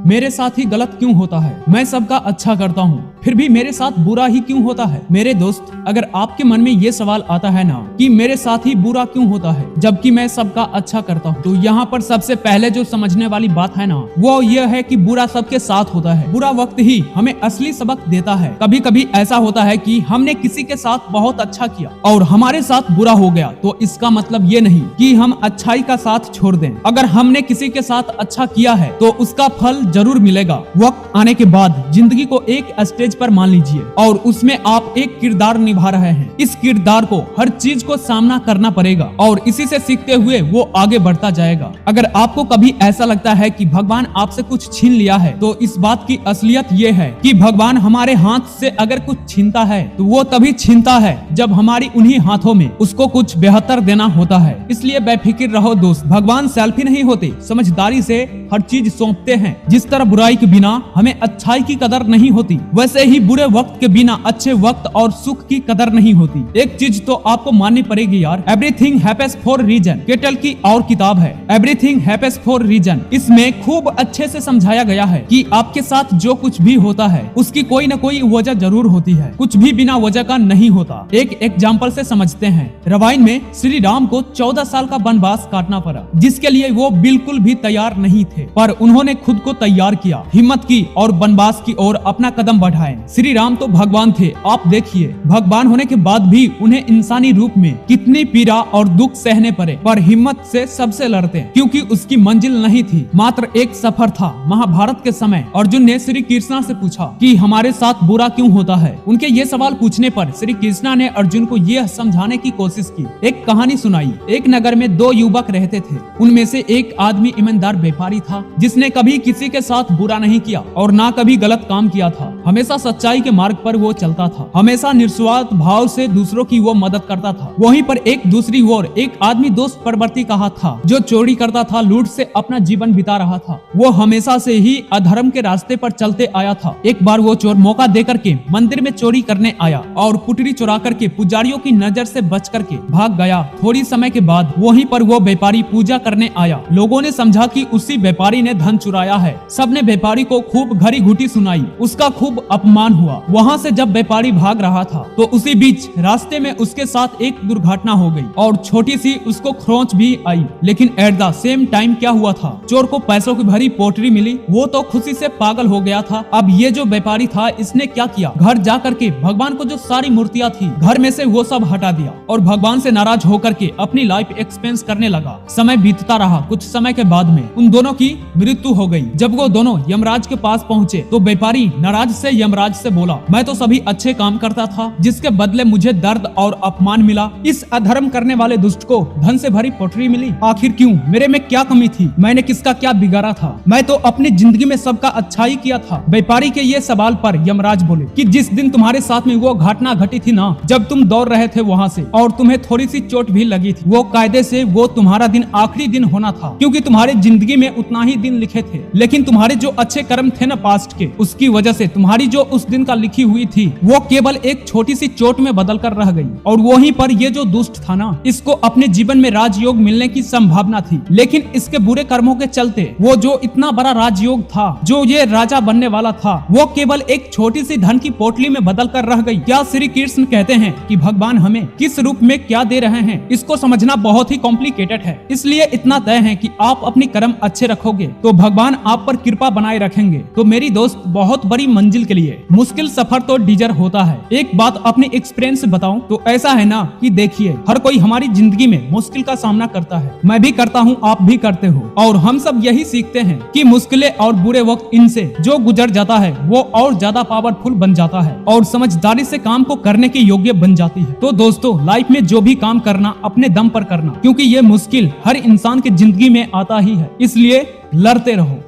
मेरे साथ ही गलत क्यों होता है? मैं सबका अच्छा करता हूँ, फिर भी मेरे साथ बुरा ही क्यों होता है? मेरे दोस्त, अगर आपके मन में ये सवाल आता है ना कि मेरे साथ ही बुरा क्यों होता है जबकि मैं सबका अच्छा करता हूँ, तो यहाँ पर सबसे पहले जो समझने वाली बात है ना वो ये है कि बुरा सबके साथ होता है। बुरा वक्त ही हमें असली सबक देता है। कभी कभी ऐसा होता है कि हमने किसी के साथ बहुत अच्छा किया और हमारे साथ बुरा हो गया, तो इसका मतलब ये नहीं कि हम अच्छाई का साथ छोड़ दें। अगर हमने किसी के साथ अच्छा किया है तो उसका फल जरूर मिलेगा। वक्त आने के बाद जिंदगी को एक स्टेज पर मान लीजिए और उसमें आप एक किरदार निभा रहे हैं। इस किरदार को हर चीज को सामना करना पड़ेगा और इसी से सीखते हुए वो आगे बढ़ता जाएगा। अगर आपको कभी ऐसा लगता है कि भगवान आपसे कुछ छीन लिया है, तो इस बात की असलियत ये है कि भगवान हमारे हाथ से अगर कुछ छीनता है तो वो तभी छीनता है जब हमारी उन्हीं हाथों में उसको कुछ बेहतर देना होता है। इसलिए बेफिक्र रहो दोस्त, भगवान सेल्फी नहीं होते, समझदारी से हर चीज सौंपते हैं। जिस तरह बुराई के बिना हमें अच्छाई की कदर नहीं होती, वैसे ही बुरे वक्त के बिना अच्छे वक्त और सुख की कदर नहीं होती। एक चीज तो आपको माननी पड़ेगी यार, एवरीथिंग हैपेंस फॉर रीजन। केटल की और किताब है एवरीथिंग हैपेंस फॉर रीजन। इसमें खूब अच्छे से समझाया गया है कि आपके साथ जो कुछ भी होता है उसकी कोई न कोई वजह जरूर होती है, कुछ भी बिना वजह का नहीं होता। एक एग्जाम्पल से समझते हैं। रामायण में श्री राम को 14 साल का वनवास काटना पड़ा, जिसके लिए वो बिल्कुल भी तैयार नहीं थे, पर उन्होंने खुद को तैयार किया, हिम्मत की और वनवास की ओर अपना कदम बढ़ाए। श्री राम तो भगवान थे, आप देखिए भगवान होने के बाद भी उन्हें इंसानी रूप में कितनी पीड़ा और दुख सहने पड़े, पर हिम्मत से सबसे लड़ते, क्योंकि उसकी मंजिल नहीं थी, मात्र एक सफर था। महाभारत के समय अर्जुन ने श्री कृष्णा से पूछा कि हमारे साथ बुरा क्यों होता है। उनके ये सवाल पूछने पर श्री कृष्णा ने अर्जुन को यह समझाने की कोशिश की। एक कहानी सुनाई। एक नगर में दो युवक रहते थे। उनमें से एक आदमी ईमानदार व्यापारी था, जिसने कभी किसी के साथ बुरा नहीं किया और ना कभी गलत काम किया था। हमेशा सच्चाई के मार्ग पर वो चलता था, हमेशा निस्वार्थ भाव से दूसरों की वो मदद करता था। वहीं पर एक दूसरी ओर एक आदमी दोस्त प्रवृत्ति कहा था, जो चोरी करता था, लूट से अपना जीवन बिता रहा था। वो हमेशा से ही अधर्म के रास्ते पर चलते आया था। एक बार वो चोर मौका देकर के मंदिर में चोरी करने आया और पुटरी चुरा करके पुजारियों की नजर से बच करके भाग गया। थोड़ी समय के बाद वहीं पर वो व्यापारी पूजा करने आया। लोगों ने समझा कि उसी व्यापारी ने धन चुराया है। सबने व्यापारी को खूब घड़ी घुटी सुनाई, उसका खूब अपमान हुआ। वहाँ से जब व्यापारी भाग रहा था तो उसी बीच रास्ते में उसके साथ एक दुर्घटना हो गई और छोटी सी उसको खरोंच भी आई। लेकिन एट द सेम टाइम क्या हुआ था, चोर को पैसों की भरी पोटरी मिली। वो तो खुशी से पागल हो गया था। अब ये जो व्यापारी था, इसने क्या किया, घर जा करके भगवान को जो सारी मूर्तियां थी घर में से वो सब हटा दिया और भगवान से नाराज होकर के अपनी लाइफ एक्सपेंस करने लगा। समय बीतता रहा। कुछ समय के बाद में उन दोनों की मृत्यु हो गई। जब वो दोनों यमराज के पास पहुँचे तो व्यापारी नाराज से यमराज से बोला, मैं तो सभी अच्छे काम करता था, जिसके बदले मुझे दर्द और अपमान मिला। इस अधर्म करने वाले दुष्ट को धन से भरी पोटरी मिली। आखिर क्यों? मेरे में क्या कमी थी? मैंने किसका क्या बिगाड़ा था? मैं तो अपनी जिंदगी में सबका अच्छा ही किया था। व्यापारी के ये सवाल पर यमराज बोले कि जिस दिन तुम्हारे साथ में वो घटना घटी थी ना, जब तुम दौड़ रहे थे वहाँ से और तुम्हें थोड़ी सी चोट भी लगी थी, वो कायदे से वो तुम्हारा दिन आखिरी दिन होना था, क्योंकि तुम्हारे जिंदगी में उतना ही दिन लिखे थे। लेकिन तुम्हारे जो अच्छे कर्म थे ना पास्ट के, उसकी वजह से तुम्हारी जो उस दिन का लिखी हुई थी वो केवल एक छोटी सी चोट में बदल कर रह गई। और वहीं पर ये जो दुष्ट था ना, इसको अपने जीवन में राजयोग मिलने की संभावना थी, लेकिन इसके बुरे कर्मों के चलते वो जो इतना बड़ा राजयोग था, जो ये राजा बनने वाला था, वो केवल एक छोटी सी धन की पोटली में बदल कर रह गई। क्या श्री कृष्ण कहते हैं कि भगवान हमें किस रूप में क्या दे रहे हैं, इसको समझना बहुत ही कॉम्प्लिकेटेड है। इसलिए इतना तय है कि आप अपनी कर्म अच्छे रखोगे तो भगवान आप पर कृपा बनाए रखेंगे। तो मेरी दोस्त, बहुत बड़ी मंजिल के लिए मुश्किल सफर तो डीजर होता है। एक बात अपने एक्सपीरियंस से बताऊं तो ऐसा है ना कि देखिए, हर कोई हमारी जिंदगी में मुश्किल का सामना करता है। मैं भी करता हूँ, आप भी करते हो, और हम सब यही सीखते हैं कि मुश्किलें और बुरे वक्त इनसे जो गुजर जाता है वो और ज्यादा पावरफुल बन जाता है और समझदारी से काम को करने के योग्य बन जाती है। तो दोस्तों, लाइफ में जो भी काम करना अपने दम पर करना, क्योंकि ये मुश्किल हर इंसान की जिंदगी में आता ही है। इसलिए लड़ते रहो।